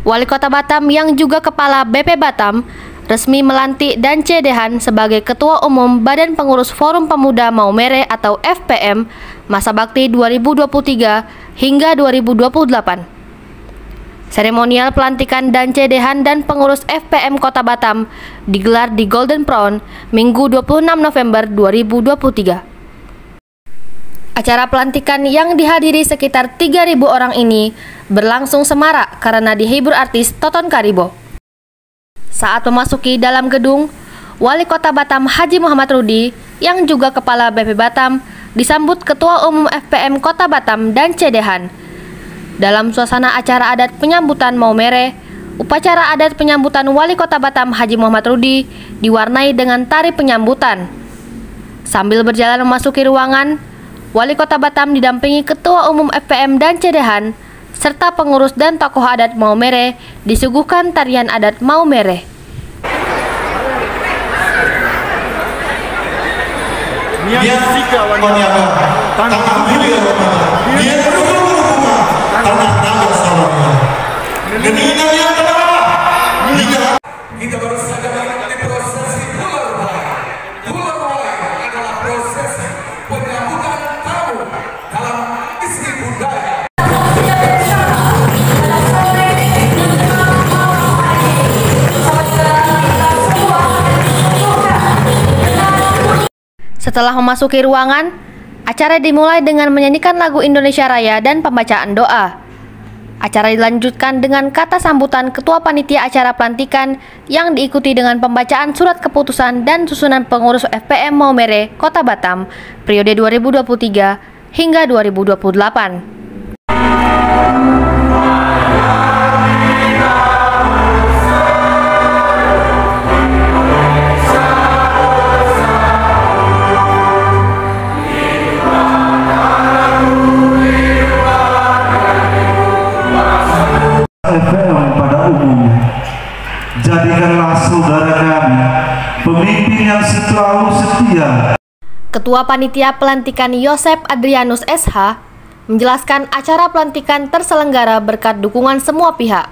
Wali Kota Batam yang juga Kepala BP Batam resmi melantik Dance Dehan sebagai Ketua Umum Badan Pengurus Forum Pemuda Maumere atau FPM masa bakti 2023 hingga 2028. Seremonial pelantikan Dance Dehan dan pengurus FPM Kota Batam digelar di Golden Prawn Minggu 26 November 2023. Acara pelantikan yang dihadiri sekitar 3.000 orang ini berlangsung semarak karena dihibur artis Toton Karibo. Saat memasuki dalam gedung, Wali Kota Batam Haji Muhammad Rudi yang juga Kepala BP Batam disambut Ketua Umum FPM Kota Batam Dance Dehan. Dalam suasana acara adat penyambutan Maumere, upacara adat penyambutan Wali Kota Batam Haji Muhammad Rudi diwarnai dengan tari penyambutan. Sambil berjalan memasuki ruangan, Wali Kota Batam didampingi Ketua Umum FPM Dance Dehan serta pengurus dan tokoh adat Maumere disuguhkan tarian adat Maumere. Kita baru saja mengikuti prosesi Pularwai adalah proses penyambutan tamu dalam istri budaya. Setelah memasuki ruangan, acara dimulai dengan menyanyikan lagu Indonesia Raya dan pembacaan doa. Acara dilanjutkan dengan kata sambutan Ketua Panitia Acara Pelantikan yang diikuti dengan pembacaan surat keputusan dan susunan pengurus FPM Maumere Kota Batam periode 2023 hingga 2028. FPM pada umumnya, jadikanlah saudara kami pemimpin yang selalu setia. Ketua Panitia Pelantikan Yosep Adrianus SH menjelaskan acara pelantikan terselenggara berkat dukungan semua pihak.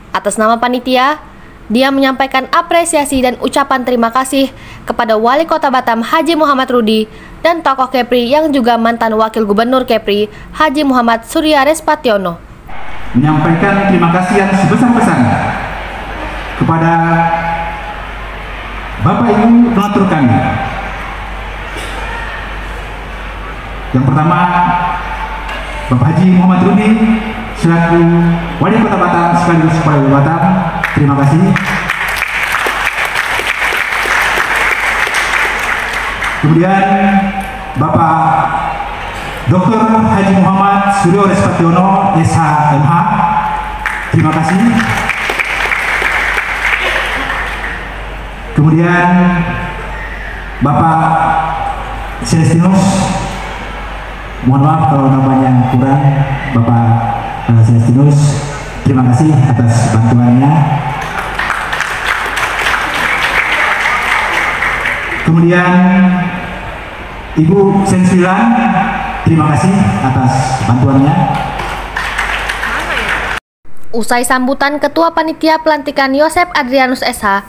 Atas nama panitia, dia menyampaikan apresiasi dan ucapan terima kasih kepada Wali Kota Batam Haji Muhammad Rudi dan tokoh Kepri yang juga mantan Wakil Gubernur Kepri Haji Muhammad Surya Respationo. Menyampaikan terima kasih yang sebesar-besarnya kepada Bapak Ibu donatur kami. Yang pertama, Bapak Haji Muhammad Rudi selaku Wali Kota Batam sekaligus Kepala Batam, terima kasih. Kemudian Bapak Dr. Haji Muhammad Surya Respationo SHMH, terima kasih. Kemudian Bapak Celestinus, mohon maaf kalau namanya kurang, Bapak Celestinus, terima kasih atas bantuannya. Kemudian Ibu Sensilan, terima kasih atas bantuannya. Usai sambutan Ketua Panitia Pelantikan Yosep Adrianus SH,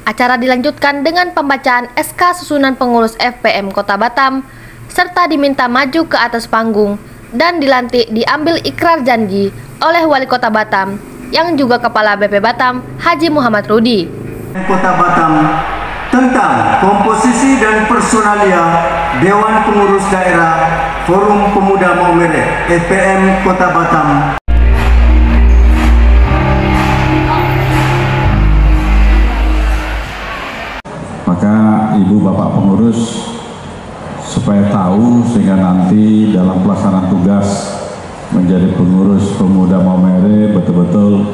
acara dilanjutkan dengan pembacaan SK susunan pengurus FPM Kota Batam, serta diminta maju ke atas panggung dan dilantik diambil ikrar janji oleh Wali Kota Batam yang juga Kepala BP Batam Haji Muhammad Rudi. Kota Batam tentang komposisi dan personalia Dewan Pengurus Daerah Forum Pemuda Maumere FPM Kota Batam. Maka Ibu Bapak pengurus supaya tahu sehingga nanti dalam pelaksanaan tugas menjadi pengurus Pemuda Maumere betul-betul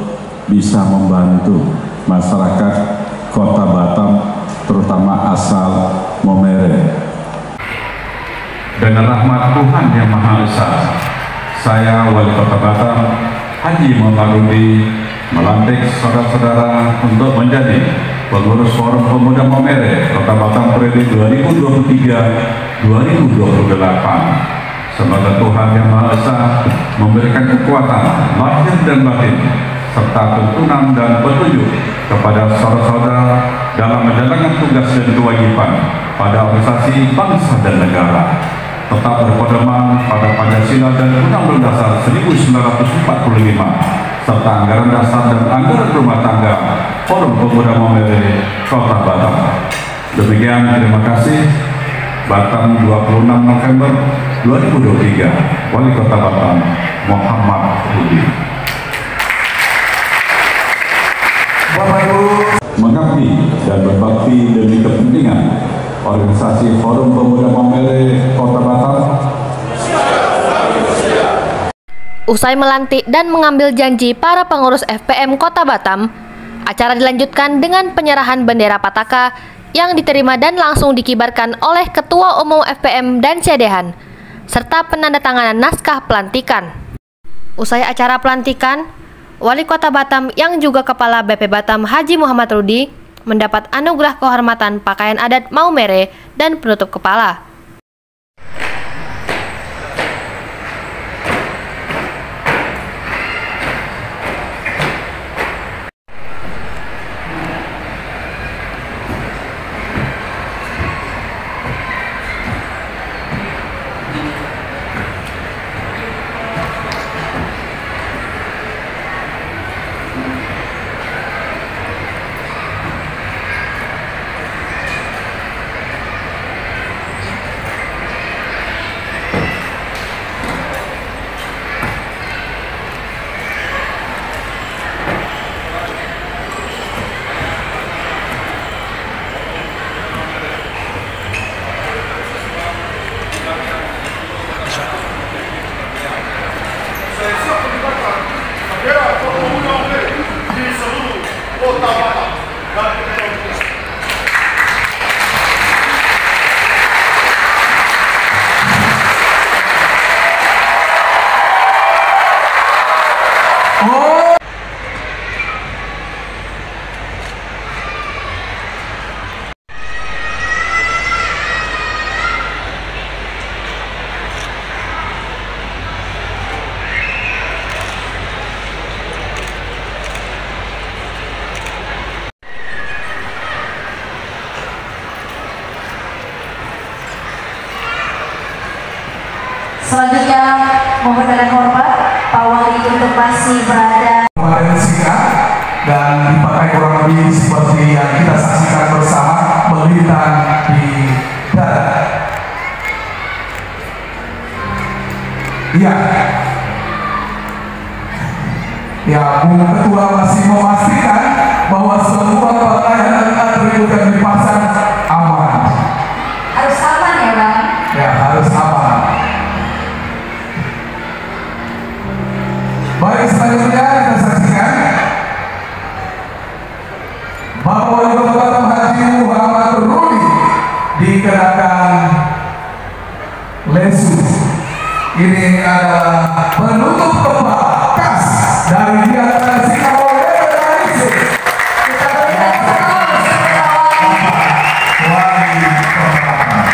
bisa membantu masyarakat Kota Batam terutama asal Maumere. Dengan rahmat Tuhan Yang Maha Esa, saya Wali Kota Batam Haji Muhammad Rudi melantik saudara-saudara untuk menjadi pengurus Forum Pemuda Maumere Kota Batam periode 2023-2028. Semoga Tuhan Yang Maha Esa memberikan kekuatan lahir dan batin serta tuntunan dan petunjuk kepada saudara-saudara dalam menjalankan tugas dan kewajiban pada organisasi bangsa dan negara, tetap berpedoman pada Pancasila dan Undang-Undang Dasar 1945 serta anggaran dasar dan anggaran rumah tangga Forum Pemuda Maumere Kota Batam. Demikian, terima kasih. Batam, 26 November 2023, Wali Kota Batam Muhammad Rudi. Bapak Ibu, Mengabdi dan berbakti demi kepentingan organisasi Forum Pemuda Maumere Kota Batam. Usai melantik dan mengambil janji para pengurus FPM Kota Batam, acara dilanjutkan dengan penyerahan bendera Pataka yang diterima dan langsung dikibarkan oleh Ketua Umum FPM dan CDHAN, serta penandatanganan naskah pelantikan. Usai acara pelantikan, Wali Kota Batam yang juga Kepala BP Batam Haji Muhammad Rudi mendapat anugerah kehormatan pakaian adat Maumere dan penutup kepala. Selanjutnya mohon dengan hormat Pak Wali untuk masih berada kemarin singkat dan dipakai kurang lebih seperti yang kita saksikan bersama melintang di darat. Iya. Ya, Bung Ketua masih memastikan bahwa semua pakaian dan atribut yang dipasang aman. harus aman ya Bang. Ya, harus aman. Baik, selanjutnya kita saksikan Bapak Wali Kota Batam Haji Muhammad Rudi dikenakan lesus. Ini adalah penutup kepala khas dari diantara sikap Maumere Tradisi. Kita berikan terus Wali Kota Batam.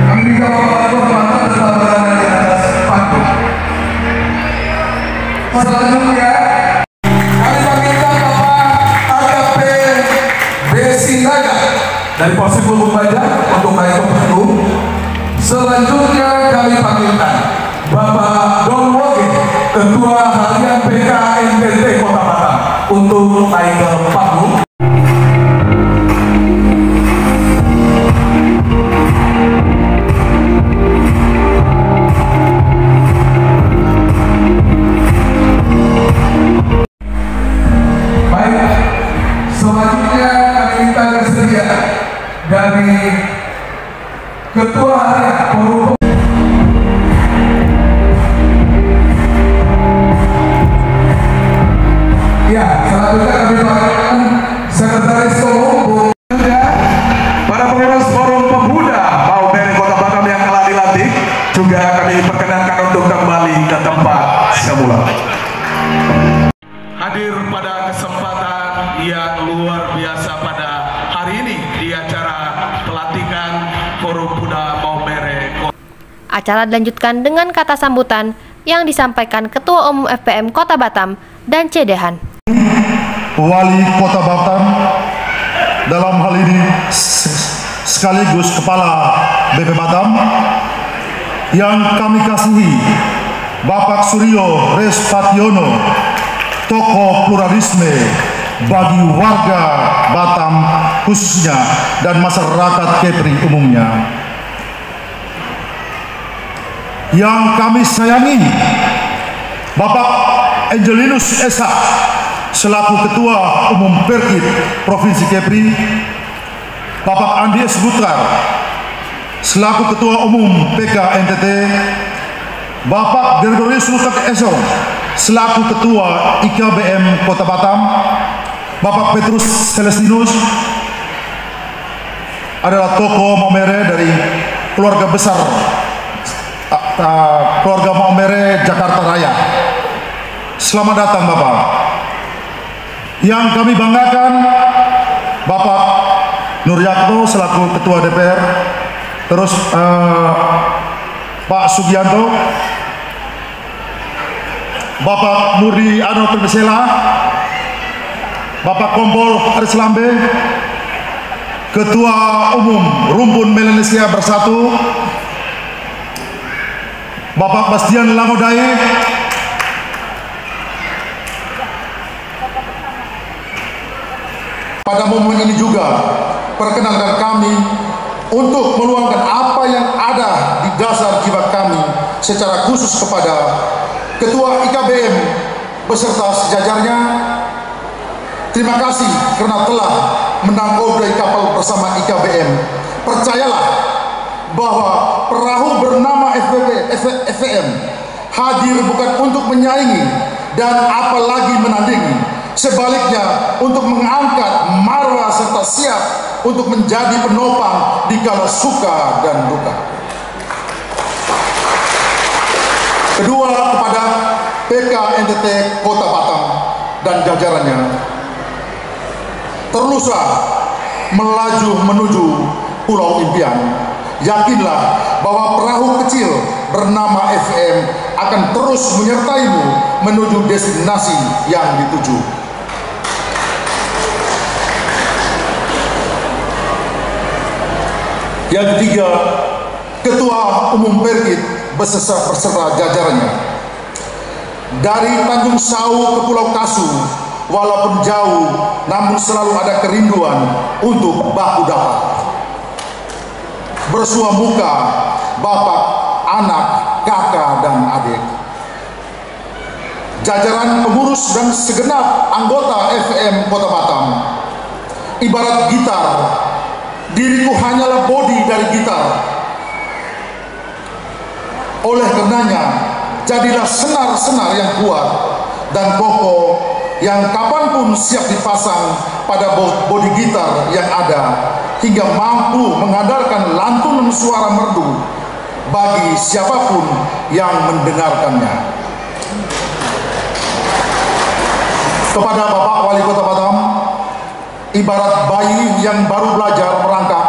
Kami minta Bapak Wali Kota Batam tetap berada di atas panggung. Selanjutnya kami panggilkan Bapak AKP Besinaga dari Polsek Lubuk Baja untuk naik ke panggung. Selanjutnya kami panggilkan Bapak Don Woge, Ketua Harian PKNPT Kota Batam untuk naik ke panggung. Baik, selanjutnya kami minta kesediaan dari Ketua Harian Forum. Ya, selanjutnya kami panggilkan Sekretaris Umum para pengurus Forum Pemuda Maumere Kota Batam yang telah dilantik juga kami perkenankan untuk kembali ke tempat semula. Hadir pada kesempatan yang luar biasa pada hari ini di acara pelantikan Forum Pemuda Maumere. Acara dilanjutkan dengan kata sambutan yang disampaikan Ketua Umum FPM Kota Batam dan C. Dehan. Wali Kota Batam, dalam hal ini sekaligus Kepala BP Batam, yang kami kasihi Bapak Suryo Respationo, tokoh pluralisme bagi warga Batam khususnya dan masyarakat Kepri umumnya. Yang kami sayangi Bapak Angelinus Esa selaku Ketua Umum Perkit Provinsi Kepri, Bapak Andi S. Butar selaku Ketua Umum PK NTT, Bapak Gregorius Lutak Esong selaku Ketua IKBM Kota Batam, Bapak Petrus Celestinus adalah tokoh Maumere dari keluarga besar keluarga Maumere Jakarta Raya. Selamat datang Bapak. Yang kami banggakan Bapak Nuryatno selaku Ketua DPR, terus Pak Sugianto, Bapak Nurdi Ano Terbesela, Bapak Kompol Arislambe, Ketua Umum Rumpun Melanesia Bersatu, Bapak Bastian Langodai, pada momen ini juga perkenankan kami untuk meluangkan apa yang ada di dasar jiwa kami secara khusus kepada Ketua IKBM beserta sejajarnya. Terima kasih karena telah menangkodai kapal bersama IKBM. Percayalah bahwa perahu bernama FPM hadir bukan untuk menyaingi dan apalagi menandingi, sebaliknya untuk mengangkat marwah serta siap untuk menjadi penopang di kala suka dan duka. Kedua, kepada PK NTT Kota Batam dan jajarannya, teruslah melaju menuju Pulau Impian. Yakinlah bahwa perahu kecil bernama FM akan terus menyertaimu menuju destinasi yang dituju. Yang ketiga, Ketua Umum Perkit beserta jajarannya. Dari Tanjung Sau ke Pulau Kasu, walaupun jauh, namun selalu ada kerinduan untuk baku dapat. Bersua muka, bapak, anak, kakak, dan adik. Jajaran pengurus dan segenap anggota FM Kota Batam, ibarat gitar, diriku hanyalah bodi dari gitar. Oleh karenanya, jadilah senar-senar yang kuat dan kokoh yang kapanpun siap dipasang pada bodi gitar yang ada, hingga mampu menghadarkan lantunan suara merdu bagi siapapun yang mendengarkannya. Kepada Bapak Wali Kota Batam, ibarat bayi yang baru belajar merangkak,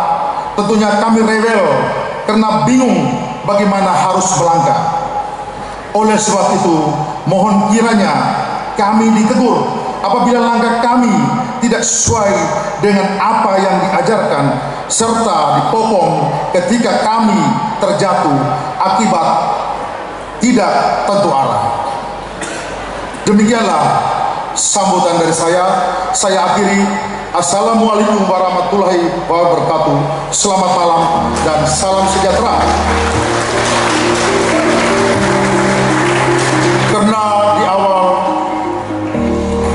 tentunya kami rewel karena bingung bagaimana harus melangkah. Oleh sebab itu, mohon kiranya kami ditegur apabila langkah kami tidak sesuai dengan apa yang diajarkan, serta dipopong ketika kami terjatuh akibat tidak tentu arah. Demikianlah sambutan dari saya. Saya akhiri. Assalamualaikum warahmatullahi wabarakatuh. Selamat malam dan salam sejahtera. Karena di awal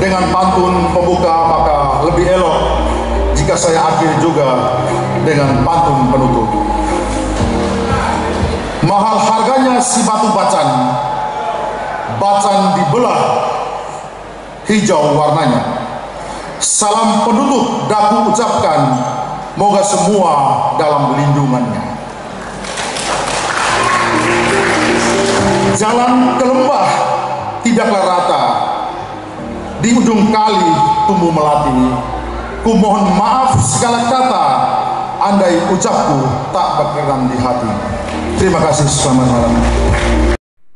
dengan pantun pembuka, maka lebih elok jika saya akhiri juga dengan pantun penutup. Mahal harganya si batu bacan, bacan dibelah hijau warnanya. Salam penutup daku ucapkan, moga semua dalam lindungannya. Jalan ke lembah tidaklah rata, di ujung kali tumbuh melati. Ku mohon maaf segala kata, andai ucapku tak berkenan di hati. Terima kasih, selamat malam.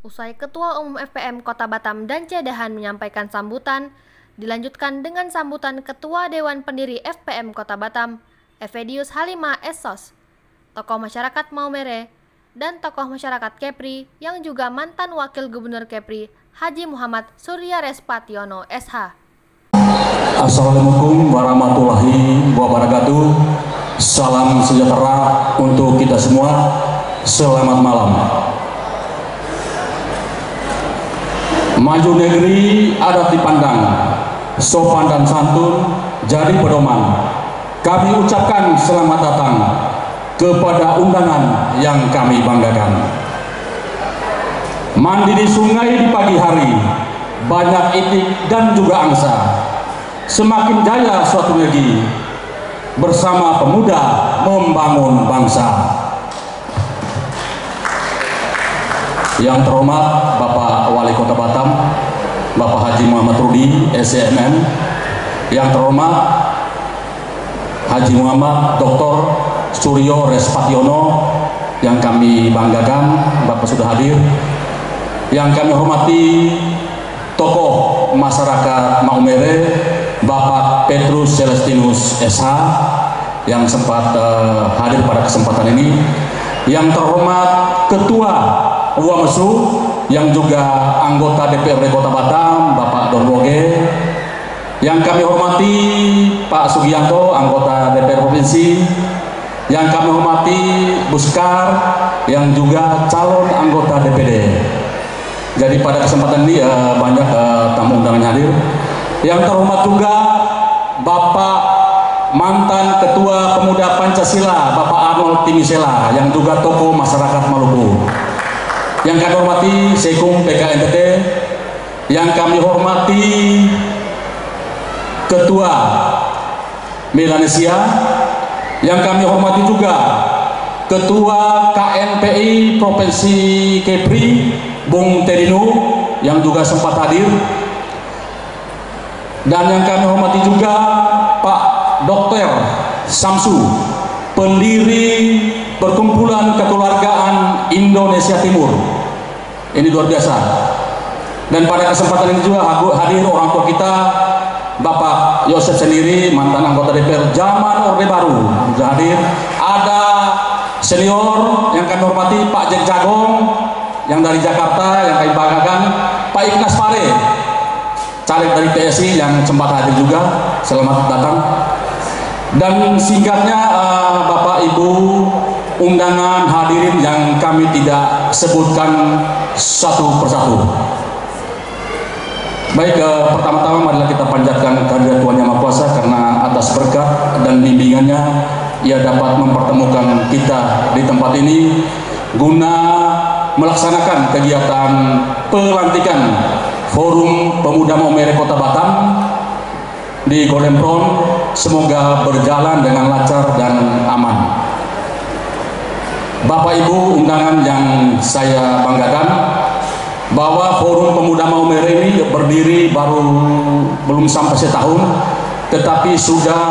Usai Ketua Umum FPM Kota Batam dan Cedehan menyampaikan sambutan, dilanjutkan dengan sambutan Ketua Dewan Pendiri FPM Kota Batam, Evedius Halimah Essos, tokoh masyarakat Maumere, dan tokoh masyarakat Kepri yang juga mantan Wakil Gubernur Kepri, Haji Muhammad Surya Respationo SH. Assalamualaikum warahmatullahi wabarakatuh. Salam sejahtera untuk kita semua. Selamat malam. Maju negeri adat dipandang, sopan dan santun jadi pedoman. Kami ucapkan selamat datang kepada undangan yang kami banggakan. Mandi di sungai di pagi hari, banyak itik dan juga angsa. Semakin jaya suatu negeri, bersama pemuda membangun bangsa. Yang terhormat Bapak Wali Kota Batam, Bapak Haji Muhammad Rudi, SCMM. Yang terhormat Haji Muhammad Dr. Suryo Respationo, yang kami banggakan, Bapak sudah hadir. Yang kami hormati tokoh masyarakat Maumere, Bapak Petrus Celestinus SH, yang sempat hadir pada kesempatan ini. Yang terhormat Ketua UAMSU, yang juga anggota DPRD Kota Batam, Bapak Don Woge. Yang kami hormati Pak Sugianto, anggota DPR Provinsi. Yang kami hormati Buskar, yang juga calon anggota DPD. Jadi pada kesempatan ini banyak tamu undangan hadir. Yang terhormat juga Bapak mantan Ketua Pemuda Pancasila, Bapak Arnold Timisela, yang juga tokoh masyarakat Maluku. Yang kami hormati Sekung PKNTT, yang kami hormati Ketua Melanesia, yang kami hormati juga Ketua KNPI Provinsi Kepri, Bung Tedino, yang juga sempat hadir. Dan yang kami hormati juga Pak Dr. Samsu, pendiri Perkumpulan Kekeluargaan Indonesia Timur. Ini luar biasa. Dan pada kesempatan ini juga hadir orang tua kita, Bapak Yosef sendiri, mantan anggota DPR zaman Orde Baru, sudah hadir. Ada senior yang kami hormati Pak Jack Jagong, yang dari Jakarta, yang kami banggakan, Pak Ikhlas Pare, caleg dari PSI, yang sempat hadir juga. Selamat datang. Dan singkatnya Bapak Ibu undangan hadirin yang kami tidak sebutkan satu persatu. Baik, pertama-tama marilah kita panjatkan kehadirat Tuhan Yang Maha Kuasa, karena atas berkat dan bimbingannya Ia dapat mempertemukan kita di tempat ini guna melaksanakan kegiatan pelantikan Forum Pemuda Maumere Kota Batam di Golden Brown. Semoga berjalan dengan lancar dan aman. Bapak Ibu undangan yang saya banggakan, bahwa Forum Pemuda Maumere ini berdiri belum sampai setahun, tetapi sudah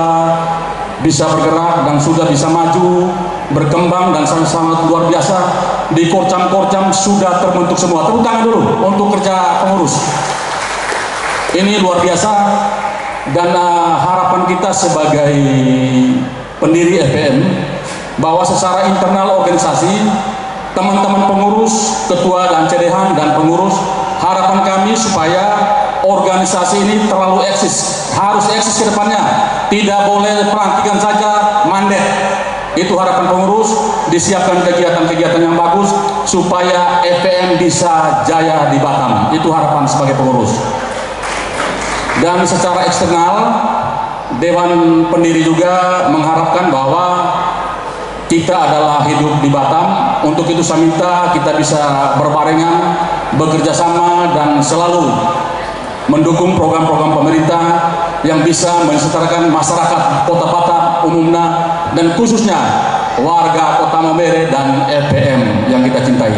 bisa bergerak dan sudah bisa maju, berkembang, dan sangat luar biasa. Di korcam-korcam sudah terbentuk semua. Tepuk tangan dulu untuk kerja pengurus. Ini luar biasa. Dan harapan kita sebagai pendiri FPM, bahwa secara internal organisasi, teman-teman pengurus, ketua dan cedehan dan pengurus, harapan kami supaya organisasi ini terlalu eksis, harus eksis ke depannya, tidak boleh pelantikan saja mandat. Itu harapan pengurus, disiapkan kegiatan-kegiatan yang bagus supaya FPM bisa jaya di Batam. Itu harapan sebagai pengurus. Dan secara eksternal, Dewan Pendiri juga mengharapkan bahwa kita adalah hidup di Batam. Untuk itu saya minta kita bisa berbarengan, bekerja sama, dan selalu mendukung program-program pemerintah yang bisa mensejahterakan masyarakat Kota Batam umumnya, dan khususnya warga Kota Maumere dan FPM yang kita cintai.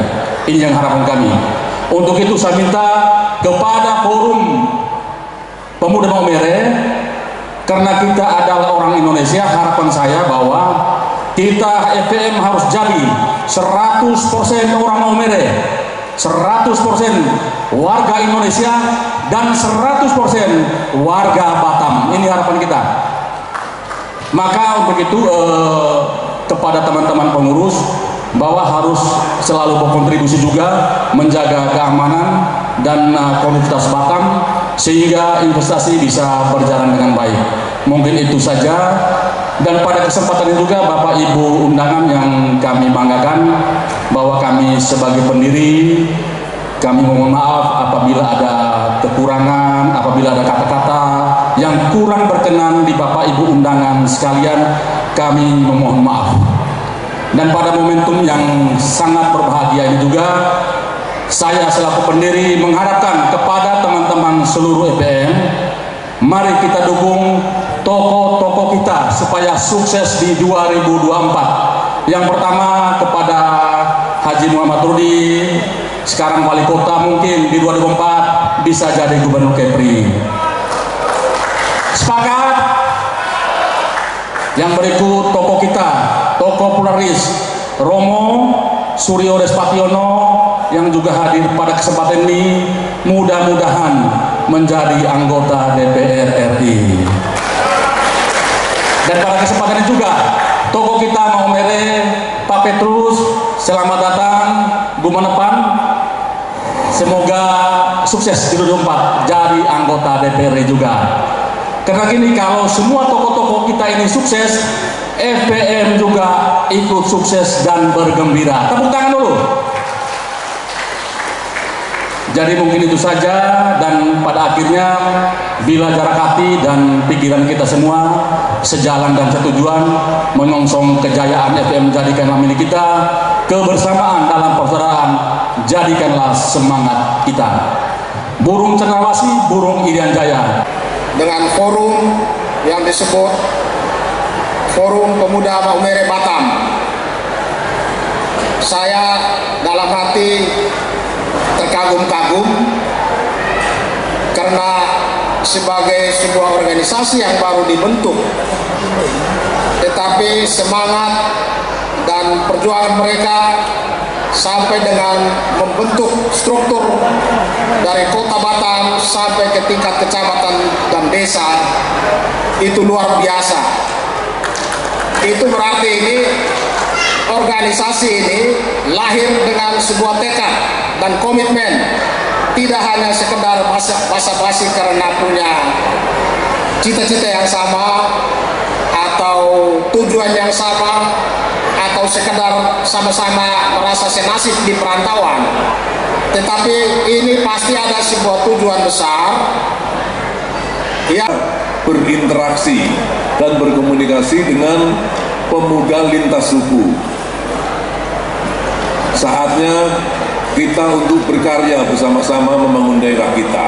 Ini yang harapan kami. Untuk itu saya minta kepada Forum Pemuda Maumere, karena kita adalah orang Indonesia, harapan saya bahwa kita FPM harus jadi 100% orang Maumere, 100% warga Indonesia dan 100% warga Batam. Ini harapan kita. Maka untuk itu kepada teman-teman pengurus bahwa harus selalu berkontribusi juga menjaga keamanan dan kondusivitas Batam sehingga investasi bisa berjalan dengan baik. Mungkin itu saja. Dan pada kesempatan ini juga Bapak Ibu undangan yang kami banggakan, bahwa kami sebagai pendiri, kami mohon maaf apabila ada kekurangan, apabila ada kata-kata yang kurang berkenan di Bapak Ibu undangan sekalian, kami memohon maaf. Dan pada momentum yang sangat berbahagia ini juga, saya selaku pendiri mengharapkan kepada teman-teman seluruh EPM, mari kita dukung tokoh-tokoh kita supaya sukses di 2024. Yang pertama kepada Haji Muhammad Rudi, sekarang wali kota, mungkin di 2024 bisa jadi gubernur Kepri. Sepakat? Yang berikut tokoh kita, tokoh pluralis Romo Suryo Despationo yang juga hadir pada kesempatan ini, mudah-mudahan menjadi anggota DPR RI. Dan pada kesempatan ini juga tokoh kita Maumere Pak Petrus, selamat datang Bu Menepan. Semoga sukses di 2024 jadi anggota DPR RI juga. Karena gini, kalau semua tokoh-tokoh kita ini sukses, FPM juga ikut sukses dan bergembira. Tepuk tangan dulu. Jadi mungkin itu saja, dan pada akhirnya bila jarak hati dan pikiran kita semua sejalan dan setujuan menyongsong kejayaan FPM, jadikanlah milik kita, kebersamaan dalam persaudaraan jadikanlah semangat kita. Burung Cendrawasih, burung Irian Jaya. Dengan forum yang disebut Forum Pemuda Maumere Batam, saya dalam hati terkagum-kagum karena sebagai sebuah organisasi yang baru dibentuk, tetapi semangat dan perjuangan mereka sampai dengan membentuk struktur dari kota Batam sampai ke tingkat kecamatan dan desa itu luar biasa. Itu berarti ini organisasi ini lahir dengan sebuah tekad dan komitmen, tidak hanya sekedar basa-basi karena punya cita-cita yang sama atau tujuan yang sama atau sekedar sama-sama merasa senasib di perantauan, tetapi ini pasti ada sebuah tujuan besar yang berinteraksi dan berkomunikasi dengan pemuda lintas suku. Saatnya kita untuk berkarya bersama-sama membangun daerah kita,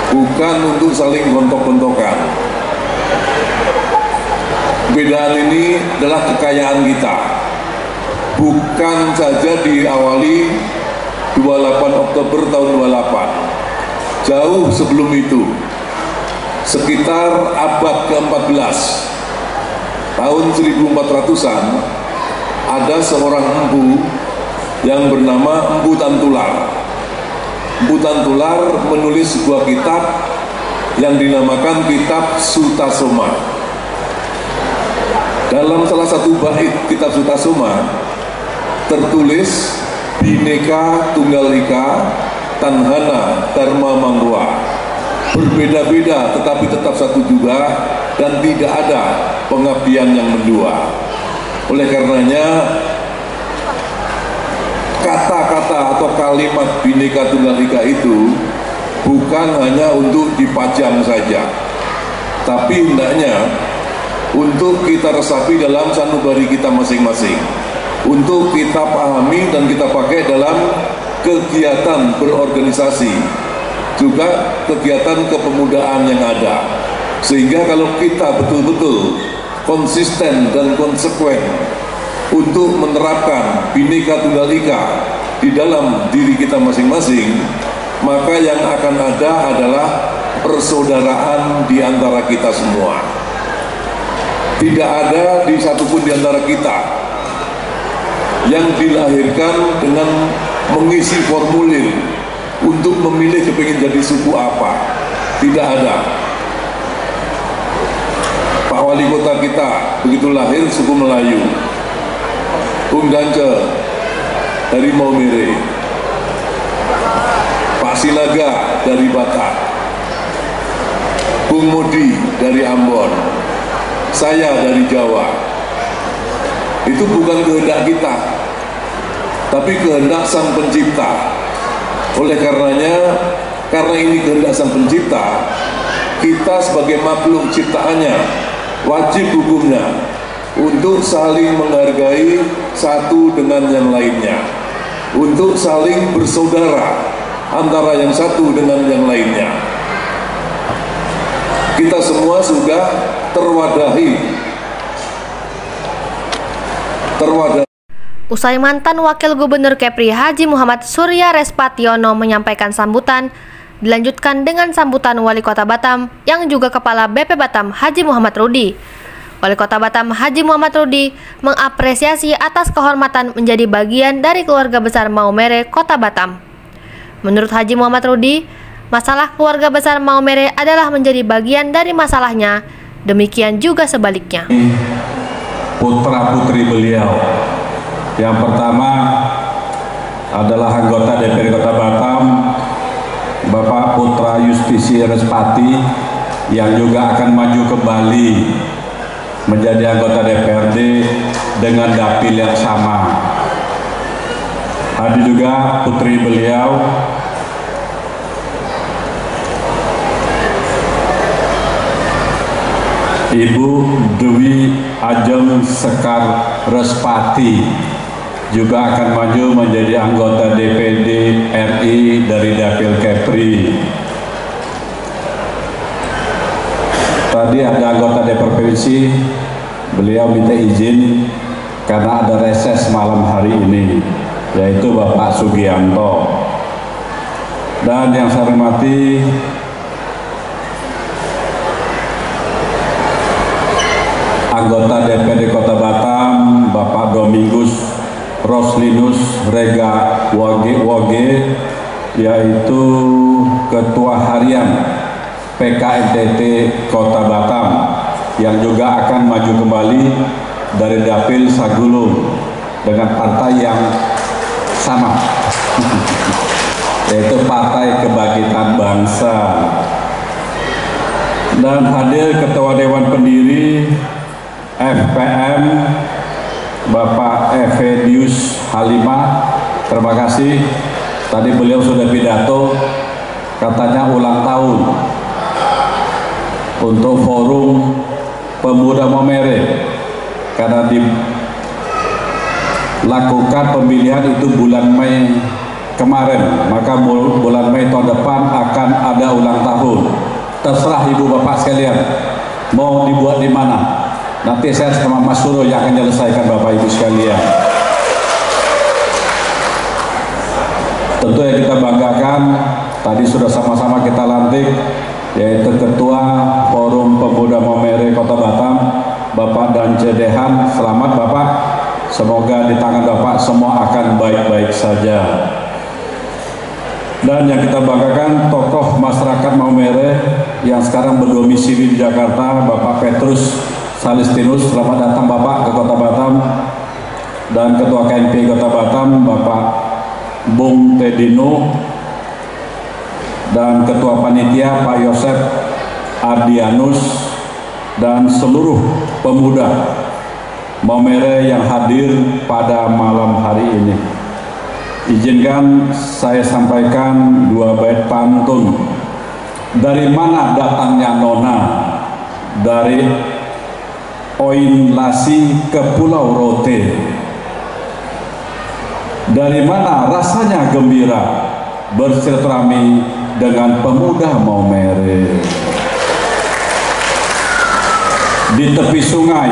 bukan untuk saling gontok-gontokan. Perbedaan ini adalah kekayaan kita, bukan saja diawali 28 Oktober tahun 28. Jauh sebelum itu, sekitar abad ke-14, tahun 1400-an, ada seorang empu yang bernama Empu Tantular. Empu Tantular menulis sebuah kitab yang dinamakan Kitab Sutasoma. Dalam salah satu bait Kitab Sutasoma tertulis Bhinneka Tunggal Ika Tanhana Dharma Mangwa. Berbeda-beda tetapi tetap satu juga, dan tidak ada pengabdian yang mendua. Oleh karenanya kata-kata atau kalimat Bhinneka Tunggal Ika itu bukan hanya untuk dipajang saja, tapi hendaknya untuk kita resapi dalam sanubari kita masing-masing, untuk kita pahami dan kita pakai dalam kegiatan berorganisasi, juga kegiatan kepemudaan yang ada. Sehingga kalau kita betul-betul konsisten dan konsekuen untuk menerapkan Bhinneka Tunggal Ika di dalam diri kita masing-masing, maka yang akan ada adalah persaudaraan di antara kita semua. Tidak ada di satupun di antara kita yang dilahirkan dengan mengisi formulir untuk memilih kepingin jadi suku apa. Tidak ada. Pak Wali Kota kita begitu lahir suku Melayu, Bung Dance dari Maumere, Pak Sinaga dari Batak, Bung Modi dari Ambon, saya dari Jawa. Itu bukan kehendak kita, tapi kehendak Sang Pencipta. Oleh karenanya, karena ini kehendak Sang Pencipta, kita sebagai makhluk ciptaannya wajib hukumnya untuk saling menghargai satu dengan yang lainnya, untuk saling bersaudara antara yang satu dengan yang lainnya. Kita semua sudah terwadahi. Usai mantan Wakil Gubernur Kepri Haji Muhammad Surya Respationo menyampaikan sambutan, dilanjutkan dengan sambutan Wali Kota Batam yang juga Kepala BP Batam Haji Muhammad Rudi. Wali Kota Batam Haji Muhammad Rudi mengapresiasi atas kehormatan menjadi bagian dari keluarga besar Maumere Kota Batam. Menurut Haji Muhammad Rudi, masalah keluarga besar Maumere adalah menjadi bagian dari masalahnya, demikian juga sebaliknya. Putra-putri beliau, yang pertama adalah anggota DPRD Kota Batam, Bapak Putra Justisi Respati, yang juga akan maju kembali menjadi anggota DPRD dengan dapil yang sama. Ada juga putri beliau, Ibu Dewi Ajeng Sekar Respati, juga akan maju menjadi anggota DPD RI dari Dapil Kepri. Tadi ada anggota DPR provinsi, beliau minta izin karena ada reses malam hari ini, yaitu Bapak Sugianto. Dan yang saya hormati anggota DPRD Kota Batam, Bapak Domingus Roslinus Rega Woge, yaitu Ketua Harian PKNTT Kota Batam, yang juga akan maju kembali dari Dapil Sagulung dengan partai yang sama, yaitu Partai Kebangkitan Bangsa. Dan hadir Ketua Dewan Pendiri FPM Bapak Evedius Halimah, terima kasih. Tadi beliau sudah pidato, katanya ulang tahun untuk Forum Pemuda Maumere, karena dilakukan pemilihan itu bulan Mei kemarin, maka bulan Mei tahun depan akan ada ulang tahun. Terserah ibu bapak sekalian mau dibuat di mana. Nanti saya sama Mas Suro yang akan menyelesaikan Bapak Ibu sekalian. Tentu yang kita banggakan, tadi sudah sama-sama kita lantik, yaitu Ketua Forum Pemuda Maumere Kota Batam, Bapak Dance Dehan. Selamat Bapak, semoga di tangan Bapak semua akan baik-baik saja. Dan yang kita banggakan, tokoh masyarakat Maumere yang sekarang berdomisili di Jakarta, Bapak Petrus Salistinus. Selamat datang Bapak ke Kota Batam. Dan Ketua KNP Kota Batam, Bapak Bung Tedino, dan Ketua Panitia Pak Yosef Ardianus, dan seluruh pemuda Maumere yang hadir pada malam hari ini. Izinkan saya sampaikan dua bait pantun. Dari mana datangnya nona? Dari Oin Lasi ke Pulau Rote. Dari mana rasanya gembira bersilaturahmi dengan pemuda Maumere? Di tepi sungai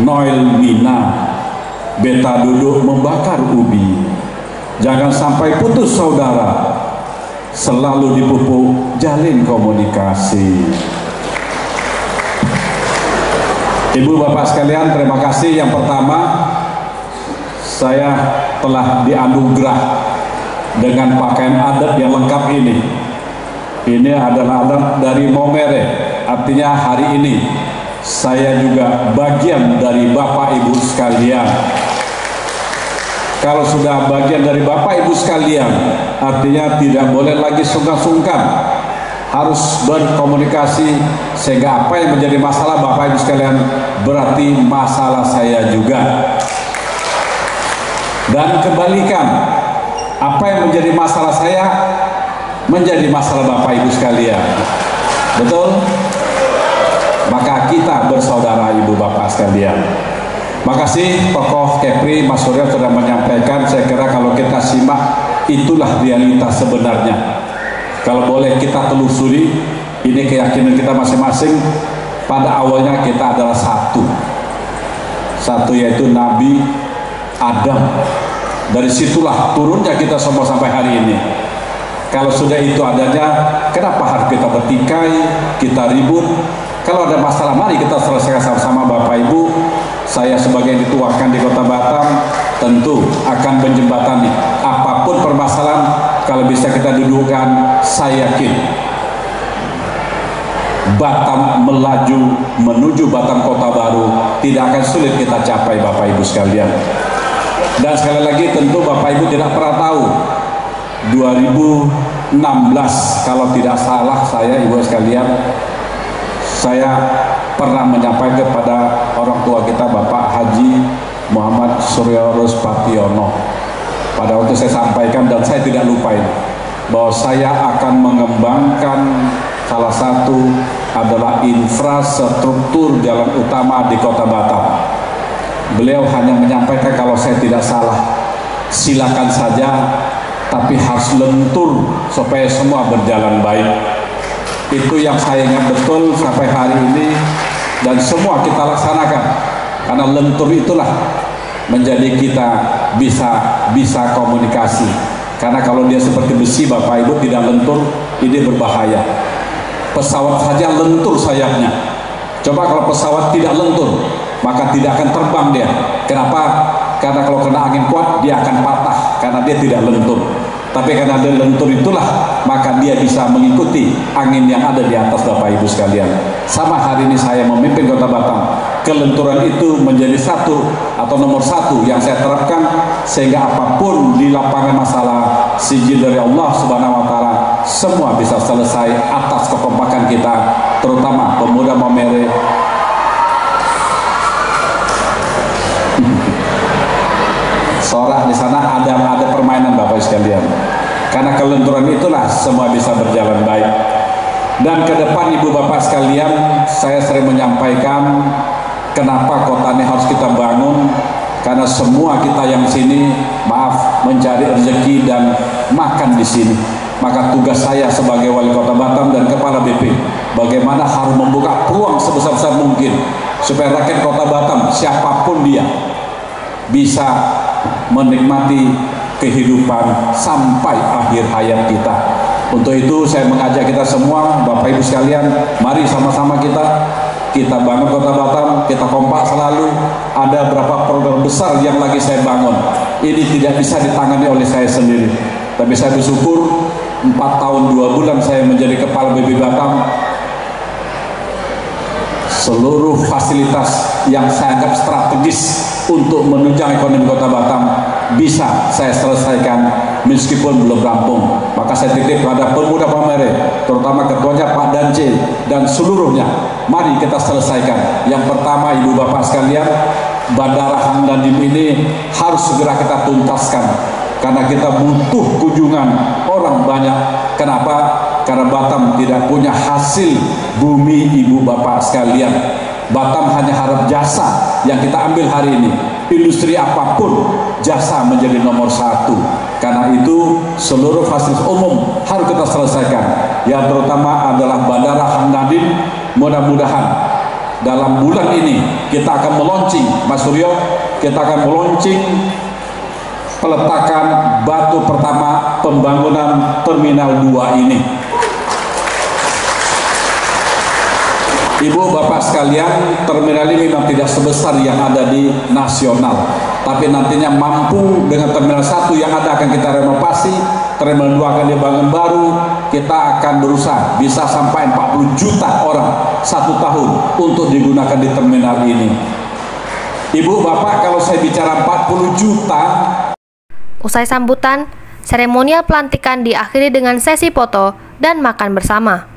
Noel Mina, beta duduk membakar ubi. Jangan sampai putus saudara, selalu dipupuk jalin komunikasi. Ibu bapak sekalian, terima kasih. Yang pertama, saya telah dianugerah dengan pakaian adat yang lengkap ini. Ini adalah adat dari Maumere, artinya hari ini saya juga bagian dari Bapak Ibu sekalian. Kalau sudah bagian dari Bapak Ibu sekalian, artinya tidak boleh lagi sungkan-sungkan, harus berkomunikasi, sehingga apa yang menjadi masalah Bapak Ibu sekalian berarti masalah saya juga. Dan kebalikan, apa yang menjadi masalah saya menjadi masalah Bapak Ibu sekalian. Betul? Maka kita bersaudara Ibu Bapak sekalian. Makasih tokoh Kepri Mas Suryo sudah menyampaikan. Saya kira kalau kita simak, itulah realitas sebenarnya. Kalau boleh kita telusuri, ini keyakinan kita masing-masing. Pada awalnya kita adalah satu yaitu Nabi Adam. Dari situlah turunnya kita semua sampai hari ini. Kalau sudah itu adanya, kenapa harus kita bertikai, kita ribut? Kalau ada masalah, mari kita selesaikan sama-sama Bapak Ibu. Saya sebagai yang dituakan di Kota Batam tentu akan menjembatani apapun permasalahan. Kalau bisa kita dudukkan, saya yakin Batam melaju menuju Batam Kota Baru tidak akan sulit kita capai Bapak Ibu sekalian. Dan sekali lagi tentu Bapak Ibu tidak pernah tahu 2016 kalau tidak salah saya Ibu sekalian, saya pernah menyampaikan kepada orang tua kita Bapak Haji Muhammad Suryo Ruspationo. Pada waktu saya sampaikan, dan saya tidak lupa ini, bahwa saya akan mengembangkan salah satu adalah infrastruktur jalan utama di Kota Batam. Beliau hanya menyampaikan kalau saya tidak salah, silakan saja, tapi harus lentur supaya semua berjalan baik. Itu yang saya ingat betul sampai hari ini, dan semua kita laksanakan, karena lentur itulah menjadi kita bisa komunikasi. Karena kalau dia seperti besi Bapak Ibu tidak lentur, ini berbahaya. Pesawat saja lentur sayapnya, coba kalau pesawat tidak lentur, maka tidak akan terbang dia. Kenapa? Karena kalau kena angin kuat dia akan patah, karena dia tidak lentur. Tapi karena dia lentur itulah, maka dia bisa mengikuti angin yang ada di atas Bapak Ibu sekalian. Sama hari ini saya memimpin Kota Batam, kelenturan itu menjadi satu atau nomor satu yang saya terapkan, sehingga apapun di lapangan masalah, izin dari Allah Subhanahu wa Ta'ala, semua bisa selesai atas kekompakan kita, terutama pemuda Maumere. Sorak di sana ada permainan Bapak sekalian. Karena kelenturan itulah semua bisa berjalan baik. Dan ke depan Ibu Bapak sekalian, saya sering menyampaikan kenapa kota ini harus kita bangun. Karena semua kita yang sini, maaf, mencari rezeki dan makan di sini. Maka tugas saya sebagai Wali Kota Batam dan Kepala BP, bagaimana harus membuka peluang sebesar-besar mungkin supaya rakyat Kota Batam, siapapun dia, bisa menikmati kehidupan sampai akhir hayat kita. Untuk itu saya mengajak kita semua Bapak Ibu sekalian, mari sama-sama kita bangun Kota Batam, kita kompak selalu. Ada beberapa program besar yang lagi saya bangun. Ini tidak bisa ditangani oleh saya sendiri, tapi saya bersyukur 4 tahun 2 bulan saya menjadi Kepala BP Batam, seluruh fasilitas yang saya anggap strategis untuk menunjang ekonomi Kota Batam bisa saya selesaikan meskipun belum rampung. Maka saya titip pada pemuda Maumere, terutama ketuanya Pak Dance dan seluruhnya, mari kita selesaikan. Yang pertama Ibu Bapak sekalian, Bandara Hamdandim ini harus segera kita tuntaskan, karena kita butuh kunjungan orang banyak. Kenapa? Karena Batam tidak punya hasil bumi Ibu Bapak sekalian. Batam hanya harap jasa yang kita ambil hari ini. Industri apapun, jasa menjadi nomor 1. Karena itu seluruh fasilitas umum harus kita selesaikan. Yang terutama adalah Bandara Hamdandim. Mudah-mudahan dalam bulan ini kita akan meluncing, Mas Suryo, kita akan meluncing peletakan batu pertama pembangunan Terminal 2 ini. Ibu Bapak sekalian, terminal ini memang tidak sebesar yang ada di nasional, tapi nantinya mampu dengan Terminal 1 yang ada akan kita renovasi, Terminal 2 akan dibangun baru, kita akan berusaha bisa sampai 40 juta orang 1 tahun untuk digunakan di terminal ini. Ibu, Bapak, kalau saya bicara 40 juta. Usai sambutan, seremonial pelantikan diakhiri dengan sesi foto dan makan bersama.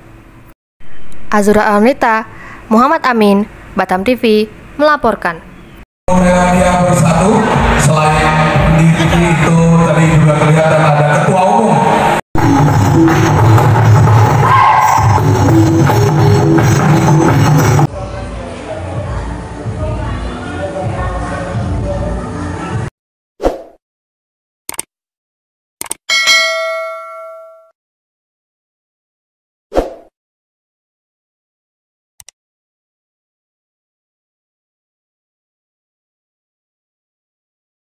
Azura Alnita, Muhammad Amin, Batam TV, melaporkan. Yang bersatu, selain di itu tadi juga kelihatan ada